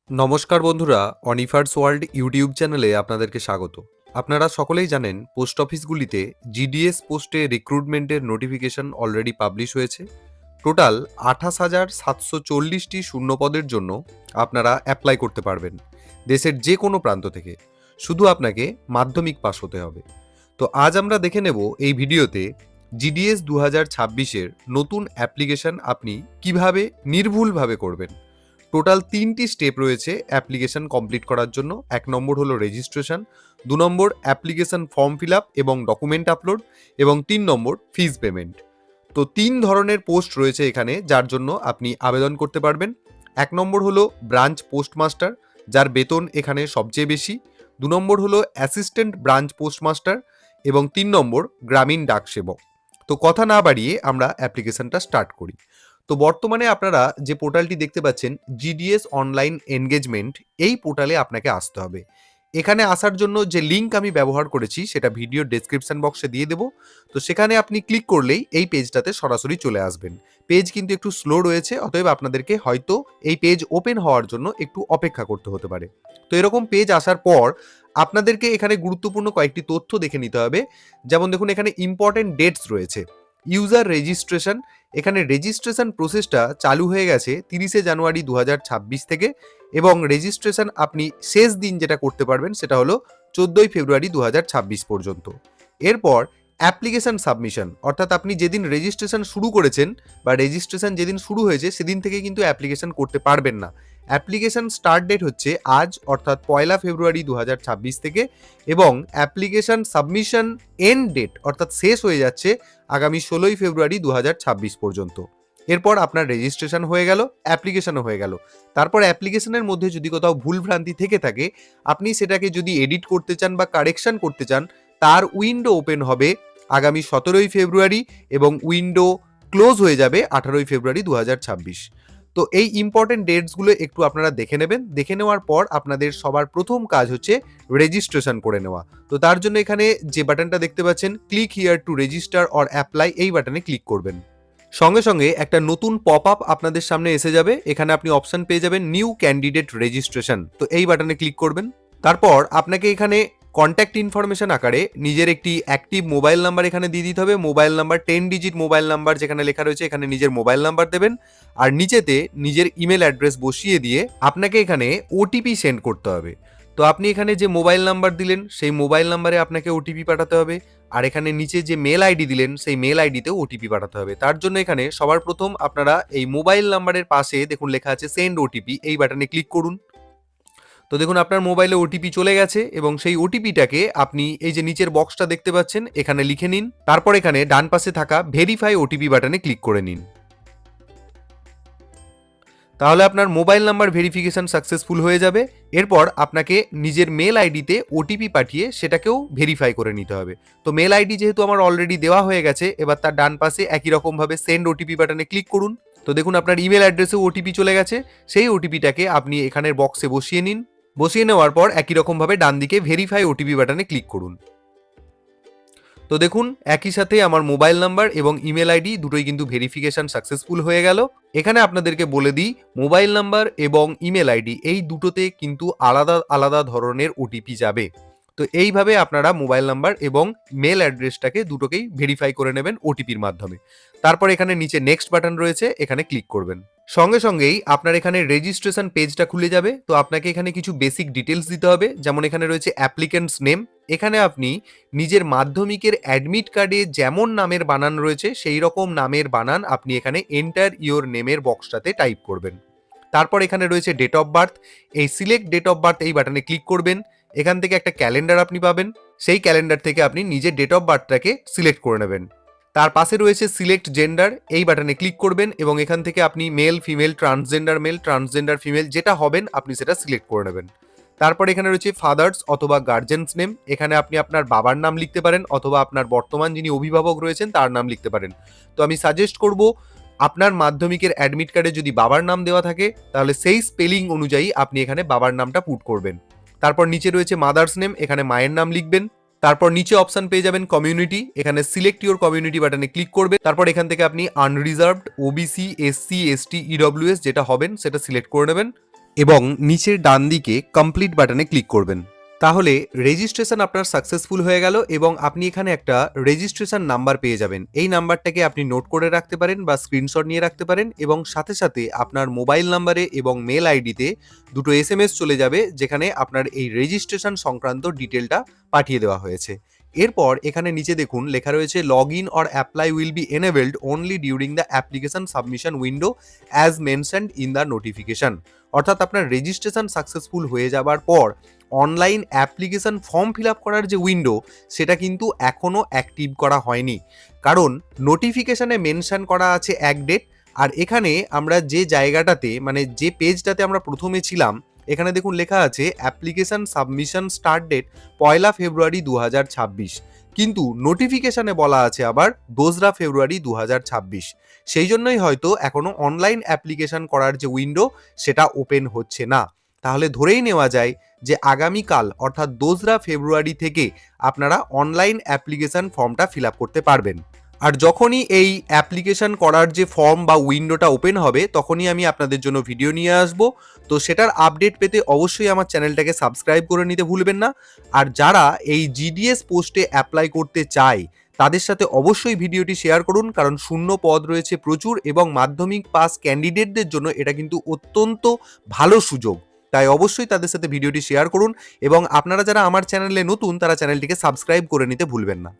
নমস্কার বন্ধুরা, অনিফার্স world YouTube চ্যানেলে আপনাদেরকে স্বাগত। আপনারা সকলেই জানেন পোস্ট অফিসগুলিতে জিডিএস পোস্টে রিক্রুটমেন্টের নোটিফিকেশন অলরেডি পাবলিশ হয়েছে। টোটাল 28,740টি শূন্যপদের জন্য আপনারা অ্যাপ্লাই করতে পারবেন দেশের যে কোনো প্রান্ত থেকে। শুধু আপনাকে মাধ্যমিক পাস হতে হবে। তো আজ আমরা দেখে নেব এই ভিডিওতে জিডিএস 2026-এর নতুন অ্যাপ্লিকেশন আপনি কিভাবে নির্ভুলভাবে করবেন। টোটাল 3টি স্টেপ রয়েছে অ্যাপ্লিকেশন কমপ্লিট করার জন্য। 1 নম্বর হলো রেজিস্ট্রেশন, 2 নম্বর অ্যাপ্লিকেশন ফর্ম ফিল আপ এবং ডকুমেন্ট আপলোড এবং 3 নম্বর ফিজ পেমেন্ট। তো 3 ধরনের পোস্ট রয়েছে এখানে যার জন্য আপনি আবেদন করতে পারবেন। 1 নম্বর হলো ব্রাঞ্চ পোস্টমাস্টার, যার বেতন এখানে সবচেয়ে বেশি। 2 নম্বর হলো অ্যাসিস্ট্যান্ট ব্রাঞ্চ পোস্টমাস্টার এবং 3 নম্বর গ্রামীণ ডাক সেবক। তো কথা না বাড়িয়ে আমরা অ্যাপ্লিকেশনটা স্টার্ট করি। তো বর্তমানে আপনারা যে পোর্টালটি দেখতে পাচ্ছেন জিডিএস অনলাইন এনগেজমেন্ট, এই পোর্টালে আপনাকে আসতে হবে। এখানে আসার জন্য যে লিঙ্ক আমি ব্যবহার করেছি সেটা ভিডিও ডেসক্রিপশন বক্সে দিয়ে দেবো। তো সেখানে আপনি ক্লিক করলেই এই পেজটাতে সরাসরি চলে আসবেন। পেজ কিন্তু একটু স্লো রয়েছে, অতএব আপনাদেরকে হয়তো এই পেজ ওপেন হওয়ার জন্য একটু অপেক্ষা করতে হতে পারে। তো এরকম পেজ আসার পর আপনাদেরকে এখানে গুরুত্বপূর্ণ কয়েকটি তথ্য দেখে নিতে হবে। যেমন দেখুন, এখানে ইম্পর্টেন্ট ডেটস রয়েছে। ইউজার রেজিস্ট্রেশন, এখানে রেজিস্ট্রেশন প্রসেসটা চালু হয়ে গেছে 30শে জানুয়ারি 2026 থেকে, এবং রেজিস্ট্রেশন আপনি শেষ দিন যেটা করতে পারবেন সেটা হলো 14ই ফেব্রুয়ারি 2026 পর্যন্ত। এরপর অ্যাপ্লিকেশন সাবমিশন, অর্থাৎ আপনি যেদিন রেজিস্ট্রেশন শুরু করেছেন বা রেজিস্ট্রেশন যেদিন শুরু হয়েছে সেদিন থেকে কিন্তু অ্যাপ্লিকেশন করতে পারবেন না। অ্যাপ্লিকেশন স্টার্ট ডেট হচ্ছে আজ, অর্থাৎ 1 ফেব্রুয়ারি 2026 থেকে, এবং অ্যাপ্লিকেশন সাবমিশন এন্ড ডেট অর্থাৎ শেষ হয়ে যাচ্ছে আগামী 16ই ফেব্রুয়ারি 2026 পর্যন্ত। এরপর আপনার রেজিস্ট্রেশন হয়ে গেল, অ্যাপ্লিকেশনও হয়ে গেল। তারপর অ্যাপ্লিকেশনের মধ্যে যদি কোথাও ভুলভ্রান্তি থেকে থাকে, আপনি সেটাকে যদি এডিট করতে চান বা কারেকশন করতে চান, তার উইন্ডো ওপেন হবে আগামী 17ই ফেব্রুয়ারি এবং উইন্ডো ক্লোজ হয়ে যাবে 18ই ফেব্রুয়ারি 2026। তো এই ইম্পর্টেন্ট ডেটসগুলো একটু আপনারা দেখে নেবেন। দেখে নেওয়ার পর আপনাদের সবার প্রথম কাজ হচ্ছে রেজিস্ট্রেশন করে নেওয়া। তো তার জন্য এখানে যে বাটনটা দেখতে পাচ্ছেন, click here to register or apply, এই বাটনে ক্লিক করবেন। সঙ্গে সঙ্গে একটা নতুন পপ আপ আপনাদের সামনে এসে যাবে। এখানে আপনি অপশন পেয়ে যাবেন নিউ ক্যান্ডিডেট রেজিস্ট্রেশন। তো এই বাটনে ক্লিক করবেন। তারপর আপনাকে এখানে কন্ট্যাক্ট ইনফরমেশন আকারে নিজের একটি অ্যাক্টিভ মোবাইল নাম্বার এখানে দিয়ে দিতে হবে। Mobile number 10 digit mobile number যেখানে লেখা রয়েছে এখানে নিজের মোবাইল নাম্বার দেবেন, আর নিচেতে নিজের ইমেল অ্যাড্রেস বসিয়ে দিয়ে আপনাকে এখানে ওটিপি সেন্ড করতে হবে। তো আপনি এখানে যে মোবাইল নাম্বার দিলেন সেই মোবাইল নাম্বারে আপনাকে ওটিপি পাঠাতে হবে, আর এখানে নিচে যে মেল আইডি দিলেন সেই মেল আইডিতেও ওটিপি পাঠাতে হবে। তার জন্য এখানে সবার প্রথম আপনারা এই মোবাইল নাম্বারের পাশে দেখুন লেখা আছে সেন্ড ওটিপি, এই বাটনে ক্লিক করুন। তো দেখুন আপনার মোবাইলে ওটিপি চলে গেছে এবং সেই ওটিপিটাকে আপনি এই যে নিচের বক্সটা দেখতে পাচ্ছেন এখানে লিখে নিন। তারপর এখানে ডান পাশে থাকা ভেরিফাই ওটিপি বাটনে ক্লিক করে নিন। তাহলে আপনার মোবাইল নাম্বার ভেরিফিকেশন সাকসেসফুল হয়ে যাবে। এরপর আপনাকে নিজের মেল আইডিতে ওটিপি পাঠিয়ে সেটাকেও ভেরিফাই করে নিতে হবে। তো মেল আইডি যেহেতু আমার অলরেডি দেওয়া হয়ে গেছে, এবার তার ডান পাশে একই রকমভাবে সেন্ড ওটিপি বাটনে ক্লিক করুন। তো দেখুন আপনার ইমেল অ্যাড্রেসেও ওটিপি চলে গেছে। সেই ওটিপিটাকে আপনি এখানের বক্সে বসিয়ে নিন। বসিয়ে নেওয়ার পর একই রকমভাবে ডান দিকে ভেরিফাই ওটিপি বাটনে ক্লিক করুন। তো দেখুন একই সাথে আমার মোবাইল নাম্বার এবং ইমেল আইডি দুটোই কিন্তু ভেরিফিকেশন সাকসেসফুল হয়ে গেল। এখানে আপনাদেরকে বলে দিই, মোবাইল নাম্বার এবং ইমেল আইডি এই দুটোতে কিন্তু আলাদা আলাদা ধরনের ওটিপি যাবে। তো এইভাবে আপনারা মোবাইল নাম্বার এবং মেল অ্যাড্রেসটাকে দুটোকেই ভেরিফাই করে নেবেন ওটিপির মাধ্যমে। তারপর এখানে নিচে নেক্সট বাটন রয়েছে, এখানে ক্লিক করবেন। সঙ্গে সঙ্গেই আপনার এখানে রেজিস্ট্রেশন পেজটা খুলে যাবে। তো আপনাকে এখানে কিছু বেসিক ডিটেলস দিতে হবে, যেমন এখানে রয়েছে অ্যাপ্লিক্যান্টস নেম। এখানে আপনি নিজের মাধ্যমিকের অ্যাডমিট কার্ডে যেমন নামের বানান রয়েছে সেই রকম নামের বানান আপনি এখানে এন্টার ইওর নেমের বক্সটাতে টাইপ করবেন। তারপর এখানে রয়েছে ডেট অফ বার্থ, এই সিলেক্ট ডেট অফ বার্থ এই বাটনে ক্লিক করবেন। এখান থেকে একটা ক্যালেন্ডার আপনি পাবেন, সেই ক্যালেন্ডার থেকে আপনি নিজের ডেট অফ বার্থটাকে সিলেক্ট করে নেবেন। তার পাশে রয়েছে সিলেক্ট জেন্ডার, এই বাটনে ক্লিক করবেন এবং এখান থেকে আপনি মেল ফিমেল ট্রান্সজেন্ডার ফিমেল যেটা হবেন আপনি সেটা সিলেক্ট করে নেবেন। তারপর এখানে রয়েছে ফাদার্স অথবা গার্জেন্স নেম, এখানে আপনি আপনার বাবার নাম লিখতে পারেন অথবা আপনার বর্তমান যিনি অভিভাবক রয়েছেন তার নাম লিখতে পারেন। তো আমি সাজেস্ট করব আপনার মাধ্যমিকের অ্যাডমিট কার্ডে যদি বাবার নাম দেওয়া থাকে তাহলে সেই স্পেলিং অনুযায়ী আপনি এখানে বাবার নামটা পুট করবেন। তারপর নিচে রয়েছে মাদার্স নেম, এখানে মায়ের নাম লিখবেন। তারপর নিচে অপশন পেয়ে যাবেন কমিউনিটি, এখানে সিলেক্ট ইওর কমিউনিটি বাটনে ক্লিক করবে। তারপর এখান থেকে আপনি unreserved, OBC, SC, ST, EWS যেটা হবেন সেটা সিলেক্ট করে নেবেন। এবং নিচের ডান দিকে কমপ্লিট বাটনে ক্লিক করবেন। তাহলে রেজিস্ট্রেশন আপনার সাকসেসফুল হয়ে গেল এবং আপনি এখানে একটা রেজিস্ট্রেশন নাম্বার পেয়ে যাবেন। এই নাম্বারটাকে আপনি নোট করে রাখতে পারেন বা স্ক্রিনশট নিয়ে রাখতে পারেন এবং সাথে সাথে আপনার মোবাইল নাম্বারে এবং মেল আইডিতে দুটো এসএমএস চলে যাবে, যেখানে আপনার এই রেজিস্ট্রেশন সংক্রান্ত ডিটেলটা পাঠিয়ে দেওয়া হয়েছে। এরপর এখানে নিচে দেখুন লেখা রয়েছে log in or apply will be enabled only during the application submission window as mentioned in the notification. অর্থাৎ আপনার রেজিস্ট্রেশন সাকসেসফুল হয়ে যাবার পর online application form fill up করার যে উইন্ডো, সেটা কিন্তু এখনও অ্যাক্টিভ করা হয়নি, কারণ নোটিফিকেশানে মেনশন করা আছে এক ডেট। আর এখানে আমরা যে জায়গাটাতে মানে যে পেজটাতে আমরা প্রথমে ছিলাম, এখানে দেখুন লেখা আছে অ্যাপ্লিকেশন সাবমিশন স্টার্ট ডেট 1 ফেব্রুয়ারি 2026, কিন্তু নোটিফিকেশানে বলা আছে আবার 2 ফেব্রুয়ারি 2026। সেই জন্যই হয়তো এখনও অনলাইন অ্যাপ্লিকেশন করার যে উইন্ডো সেটা ওপেন হচ্ছে না। তাহলে ধরেই নেওয়া যায় যে আগামীকাল অর্থাৎ 2 ফেব্রুয়ারি থেকে আপনারা অনলাইন অ্যাপ্লিকেশন ফর্মটা ফিল আপ করতে পারবেন। আর যখনই এই অ্যাপ্লিকেশন করার যে ফর্ম বা উইন্ডোটা ওপেন হবে, তখনই আমি আপনাদের জন্য ভিডিও নিয়ে আসব। তো সেটার আপডেট পেতে অবশ্যই আমার চ্যানেলটাকে সাবস্ক্রাইব করে নিতে ভুলবেন না। আর যারা এই জিডিএস পোস্টে অ্যাপ্লাই করতে চায়, তাদের সাথে অবশ্যই ভিডিওটি শেয়ার করুন, কারণ শূন্য পদ রয়েছে প্রচুর এবং মাধ্যমিক পাস ক্যান্ডিডেটদের জন্য এটা কিন্তু অত্যন্ত ভালো সুযোগ। তাই অবশ্যই তাদের সাথে ভিডিওটি শেয়ার করুন এবং আপনারা যারা আমার চ্যানেলে নতুন, তারা চ্যানেলটিকে সাবস্ক্রাইব করে নিতে ভুলবেন না।